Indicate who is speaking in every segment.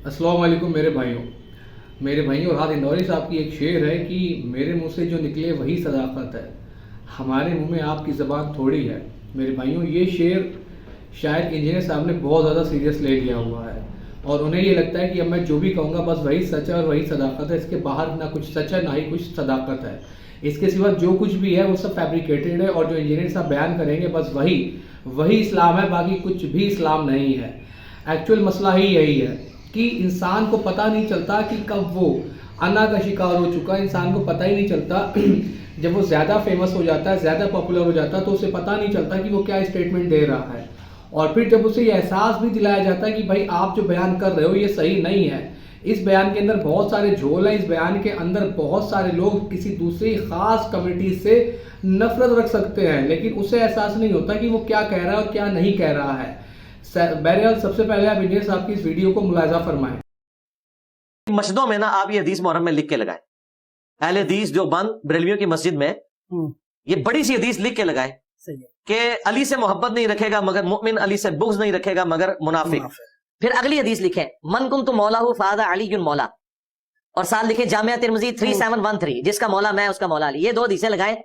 Speaker 1: अस्सलाम वालेकुम मेरे भाइयों राहत इंदौरी साहब की एक शेर है कि मेरे मुंह से जो निकले वही सदाकत है, हमारे मुंह में आपकी ज़बान थोड़ी है। मेरे भाइयों ये शेर शायद इंजीनियर साहब ने बहुत ज़्यादा सीरियस ले लिया हुआ है और उन्हें ये लगता है कि अब मैं जो भी कहूँगा बस वही सच है और वही सदाकत है, इसके बाहर ना कुछ सच है ना ही कुछ सदाकत है, इसके सिवा जो कुछ भी है वो सब फैब्रिकेटेड है और जो इंजीनियर साहब बयान करेंगे बस वही इस्लाम है, बाकी कुछ भी इस्लाम नहीं है। एक्चुअल मसला ही यही है कि इंसान को पता नहीं चलता कि कब वो अना का शिकार हो चुका है। इंसान को पता ही नहीं चलता जब वो ज़्यादा फेमस हो जाता है, ज़्यादा पॉपुलर हो जाता है तो उसे पता नहीं चलता कि वो क्या स्टेटमेंट दे रहा है। और फिर जब उसे ये एहसास भी दिलाया जाता है कि भाई आप जो बयान कर रहे हो ये सही नहीं है, इस बयान के अंदर बहुत सारे झोल हैं, इस बयान के अंदर बहुत सारे लोग किसी दूसरी ख़ास कम्युनिटी से नफरत रख सकते हैं, लेकिन उसे एहसास नहीं होता कि वो क्या कह रहा है और क्या नहीं कह रहा है। बहरहाल सबसे पहले आप इंजीनियर साहब की इस वीडियो को मुलाजा फरमाएं।
Speaker 2: मस्जिदों में ना आप ये हदीस मुहर्रम में लिख के लगाए, अहले हदीस जो बंद बरेलवियों की मस्जिद में ये बड़ी सी हदीस लिख के लगाए कि अली से मोहब्बत नहीं रखेगा मगर मुमिन, अली से बुग़्ज़ नहीं रखेगा मगर मुनाफिक। फिर अगली हदीस लिखे मन कुन्तु मौलाहु फ़हाज़ा अलीयुन मौला, और साथ लिखे जामिया तिर्मिज़ी 3713 जिसका मौला मैं उसका मौला अली। ये दो हदीसें लगाए।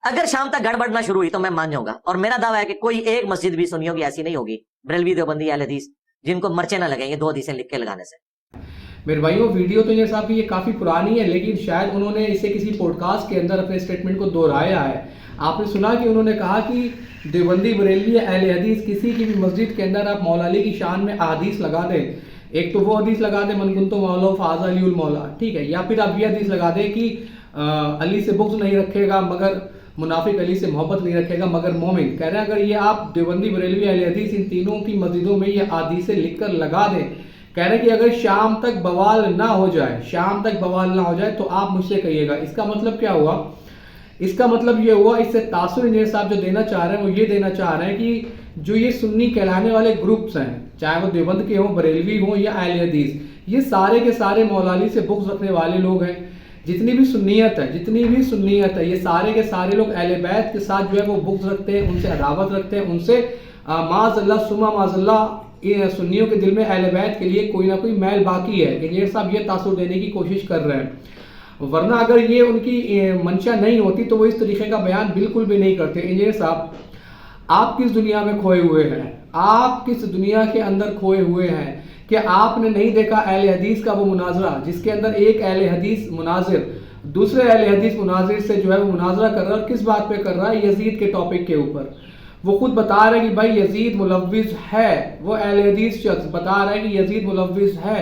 Speaker 2: अगर शाम तक गड़बड़ ना शुरू हुई तो मैं मान जाऊंगा, और मेरा दावा है कि कोई एक मस्जिद भी सुन्नियों की ऐसी नहीं होगी, बरेलवी देवबंदी अहले हदीस, जिनको मर्चे ना लगेंगे दो हदीसें लिख के लगाने से।
Speaker 1: मेरे भाइयों वीडियो तो ये साहब की ये काफ़ी पुरानी है, लेकिन शायद उन्होंने इसे किसी पॉडकास्ट के अंदर अपने स्टेटमेंट को दोहराया है। आपने सुना कि उन्होंने कहा कि देवबंदी बरेलवी अहले हदीस किसी की भी मस्जिद के अंदर आप मौला अली की शान में अहादीस लगा दें, एक तो वो हदीस लगा दें मन कुन्तु मौलाहु फ़हाज़ा अलीयुल मौला, ठीक है, या फिर आप ये हदीस लगा दें कि अली से बुग़्ज़ नहीं रखेगा मगर मुनाफिक, अली से मोहब्बत नहीं रखेगा मगर मोमिन। कह रहे हैं अगर ये आप देवबंदी बरेलवी अहले हदीस इन तीनों की मस्जिदों में ये हदीसें लिख कर लगा दें, कह रहे हैं कि अगर शाम तक बवाल ना हो जाए तो आप मुझसे कहिएगा। इसका मतलब क्या हुआ? इसका मतलब ये हुआ, इससे तासुर इंजीनियर साहब जो देना चाह रहे हैं वो ये देना चाह रहे हैं कि जो ये सुन्नी कहलाने वाले ग्रुप्स हैं, चाहे वो देवबंद के हों, बरेलवी हों या अहले हदीस, ये सारे के सारे मौला अली से बुग़्ज़ रखने वाले लोग हैं। जितनी भी सुन्नियत है ये सारे के सारे लोग अहले बैत के साथ जो है वो बुग़्ज़ रखते हैं, उनसे अदावत रखते हैं, उनसे माज़अल्लाह सुम्मा माज़अल्लाह सुन्नियों के दिल में अहले बैत के लिए कोई ना कोई मैल बाकी है। इंजीनियर साहब ये तासुर देने की कोशिश कर रहे हैं, वरना अगर ये उनकी मंशा नहीं होती तो वो इस तरीके का बयान बिल्कुल भी नहीं करते। इंजीनियर साहब आप किस दुनिया में खोए हुए हैं, आप किस दुनिया के अंदर खोए हुए हैं कि आपने नहीं देखा अहले हदीस का वो मुनाजरा जिसके अंदर एक अहले हदीस मुनाजिर दूसरे अहले हदीस मुनाजिर से जो है वो मुनाजरा कर रहा है, और किस बात पे कर रहा है? यजीद के टॉपिक के ऊपर। वो खुद बता रहे हैं कि भाई यजीद मुलव्विज़ है, वो अहले हदीस शख्स बता रहे हैं कि यजीद मुलव्विज़ है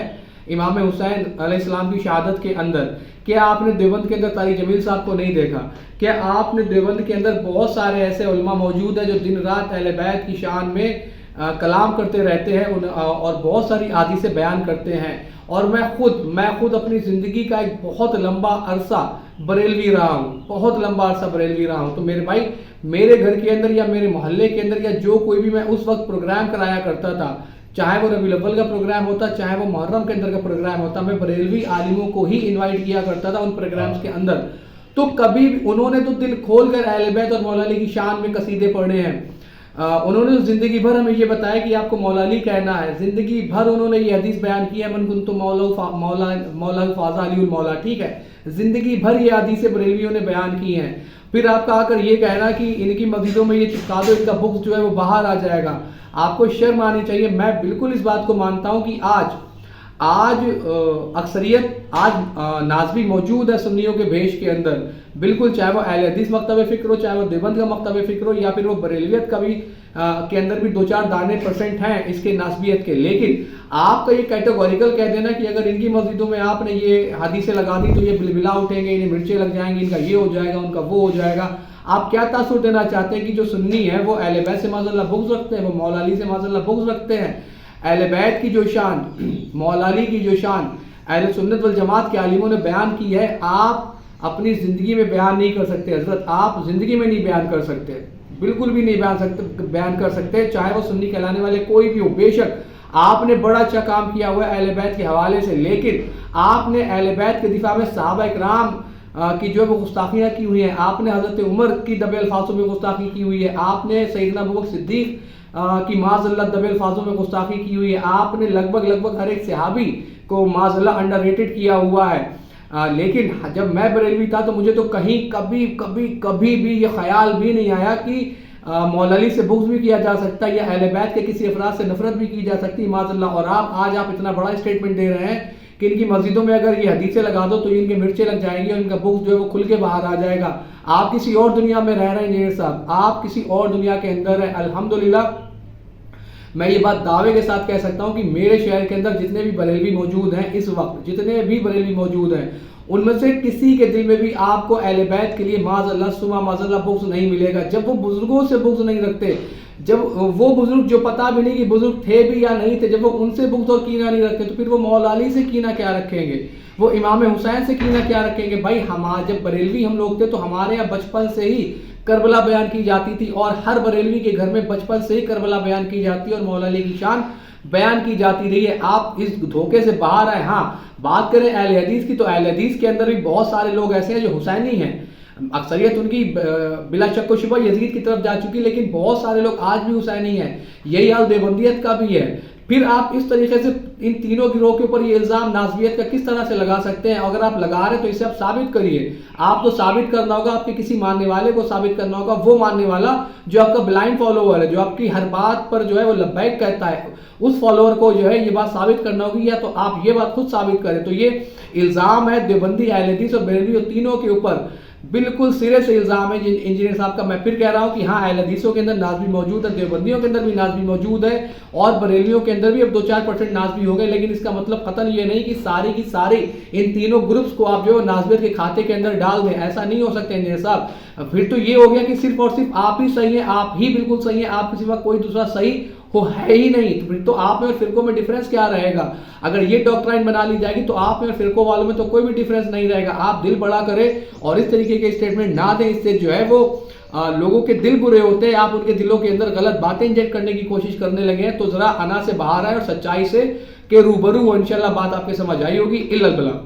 Speaker 1: इमाम हुसैन अलैहिस्सलाम की शहादत के अंदर। क्या आपने देवबंद के अंदर तारिक जमील साहब को नहीं देखा? क्या आपने देवबंद के अंदर बहुत सारे ऐसे उलमा मौजूद हैं जो दिन रात अहले बैत की शान में कलाम करते रहते हैं और बहुत सारी हदीसें बयान करते हैं। और मैं खुद अपनी ज़िंदगी का एक बहुत लंबा अरसा बरेलवी रहा हूँ, बहुत लंबा अरसा बरेलवी रहा हूँ। तो मेरे भाई मेरे घर के अंदर या मेरे मोहल्ले के अंदर या जो कोई भी मैं उस वक्त प्रोग्राम कराया करता था, चाहे वो रबीउल अव्वल का प्रोग्राम होता, चाहे वो मुहर्रम के अंदर का प्रोग्राम होता, मैं बरेलवी आलिमों को ही इनवाइट किया करता था उन प्रोग्राम्स के अंदर। तो कभी उन्होंने तो दिल खोल कर अहले बैत और मौला अली की शान में कसीदे पढ़े हैं। उन्होंने तो ज़िंदगी भर हमें ये बताया कि आपको मौला अली कहना है, ज़िंदगी भर उन्होंने ये हदीस बयान की है मन कुन्तु मौलाहु फ़हाज़ा अलीयुल मौला, ठीक है, ज़िंदगी भर ये हदीसें बरेलवियों ने बयान की हैं। फिर आपका आकर ये कहना कि इनकी मस्जिदों में ये चिपका दो, इनका बुग़्ज़ जो है वो बाहर आ जाएगा, आपको शर्म आनी चाहिए। मैं बिल्कुल इस बात को मानता हूँ कि आज अक्सरियत आज नाज़बी मौजूद है सुन्नियों के भेष के अंदर, बिल्कुल, चाहे वो अहले हदीस मकतब फ़िक्र हो, चाहे वो देवबंद का मकतब फ़िक्र हो, या फिर वो बरेलवियत का भी के अंदर भी 2-4 दाने % हैं इसके नाज़बियत के। लेकिन आपका ये कैटेगोरिकल कह देना कि अगर इनकी मस्जिदों में आपने ये हदीसें लगा दी तो ये बिलबिला उठेंगे, इन्हें मिर्चें लग जाएंगी, इनका ये हो जाएगा, उनका वो हो जाएगा। आप क्या तासुर देना चाहते हैं कि जो सुन्नी है वो अहले बैत से माज़अल्लाह बुग़्ज़ रखते हैं, वो मौला अली से माज़अल्लाह बुग़्ज़ रखते हैं। अहले बैत की जो शान, मौला अली की जो शान अहले सुन्नत वल जमात के आलिमों ने बयान की है, आप अपनी ज़िंदगी में बयान नहीं कर सकते हज़रत, आप ज़िंदगी में नहीं बयान कर सकते, बिल्कुल भी नहीं बयान कर सकते, चाहे वो सुन्नी कहलाने वाले कोई भी हो। बेशक आपने बड़ा अच्छा काम किया हुआ है अहले बैत के हवाले से, लेकिन आपने अहले बैत के दिफा में सहाबा इकराम की जो है वो गुस्ताखियाँ की हुई हैं, आपने हज़रत उमर की दबे अल्फाजों में गुस्ताखी की हुई है, आपने सैयदना अबू बकर सिद्दीक़ कि माज़अल्लाह दबे अल्फाजों में गुस्ताखी की हुई है, आपने लगभग हर एक सहाबी को माज़अल्लाह अंडररेटेड किया हुआ है। लेकिन जब मैं बरेलवी था तो मुझे तो कहीं कभी भी ये ख्याल भी नहीं आया कि मौला अली से बुग़्ज़ भी किया जा सकता है या अहले बैत के किसी अफराद से नफरत भी की जा सकती है माज़अल्लाह। और आज आप इतना बड़ा स्टेटमेंट दे रहे हैं कि इनकी मस्जिदों में अगर ये हदीसें लगा दो तो इनके मिर्चें लग जाएंगी और इनका बुग़्ज़ जो है वो खुल के बाहर आ जाएगा। आप किसी और दुनिया में रह रहे हैं इंजीनियर साहब, आप किसी और दुनिया के अंदर हैं। अल्हम्दुलिल्लाह मैं ये बात दावे के साथ कह सकता हूँ कि मेरे शहर के अंदर जितने भी बरेलवी मौजूद हैं, इस वक्त जितने भी बरेलवी मौजूद हैं, उनमें से किसी के दिल में भी आपको अहले बैत के लिए माज़अल्लाह सुबह माज़अल्लाह बुग़्ज़ नहीं मिलेगा। जब वो बुजुर्गों से बुग़्ज़ नहीं रखते, जब वो बुजुर्ग जो पता भी नहीं कि बुजुर्ग थे भी या नहीं थे, जब वो उनसे बुग़्ज़ और कीना नहीं रखते, तो फिर वो मौला अली से कीना क्या रखेंगे, वो इमाम हुसैन से कीना क्या रखेंगे। भाई जब बरेलवी हम लोग थे तो हमारे यहाँ बचपन से ही करबला बयान की जाती थी और हर बरेलवी के घर में बचपन से ही करबला बयान की जाती है और मौला अली की शान बयान की जाती रही है। आप इस धोखे से बाहर आए। हाँ, बात करें अहले हदीस की तो अहले हदीस के अंदर भी बहुत सारे लोग ऐसे हैं जो हुसैनी हैं, अक्सरियत उनकी बिला शक व शुबा यजीद की तरफ जा चुकी, लेकिन बहुत सारे लोग आज भी हुसैनी हैं। यही हाल देवबंदियत का भी है। फिर आप इस तरीके से इन तीनों गिरोह के ऊपर ये इल्ज़ाम नाज़ियत का किस तरह से लगा सकते हैं? अगर आप लगा रहे हैं तो इसे आप साबित करिए। आपको साबित करना होगा, आपके किसी मानने वाले को साबित करना होगा, वो मानने वाला जो आपका ब्लाइंड फॉलोअर है, जो आपकी हर बात पर जो है वो लब्बैक कहता है, उस फॉलोअर को जो है ये बात साबित करना होगी, या तो आप ये बात खुद साबित करें। तो ये इल्ज़ाम है देवबंदी, अहले हदीस और बरेलवी और तीनों के ऊपर बिल्कुल सिरे से इल्ज़ाम है इंजीनियर साहब का। मैं फिर कह रहा हूँ कि हाँ, अहले हदीसों के अंदर नाज़बी मौजूद है, देवबंदियों के अंदर भी नाज़बी मौजूद है और बरेलियों के अंदर भी अब 2-4% नाज़बी हो गए, लेकिन इसका मतलब कतन ये नहीं कि सारी की सारी इन तीनों ग्रुप्स को आप जो नाज़बियत के खाते के अंदर डाल दें। ऐसा नहीं हो सकता इंजीनियर साहब। फिर तो ये हो गया कि सिर्फ और सिर्फ आप ही सही हैं, आप ही बिल्कुल सही हैं, आपके सिवा कोई दूसरा सही हो है ही नहीं। तो फिर तो आप में और फिरकों में डिफरेंस क्या रहेगा? अगर ये डॉक्ट्राइन बना ली जाएगी तो आप में और फिरकों वालों में तो कोई भी डिफरेंस नहीं रहेगा। आप दिल बड़ा करें और इस तरीके के स्टेटमेंट ना दें, इससे जो है वो लोगों के दिल बुरे होते हैं। आप उनके दिलों के अंदर गलत बातें इंजेक्ट करने की कोशिश करने लगे हैं। तो जरा अना से बाहर आए और सच्चाई से के रूबरू हो, इंशाल्लाह बात आपके समझ आई होगी। इल्लल बला।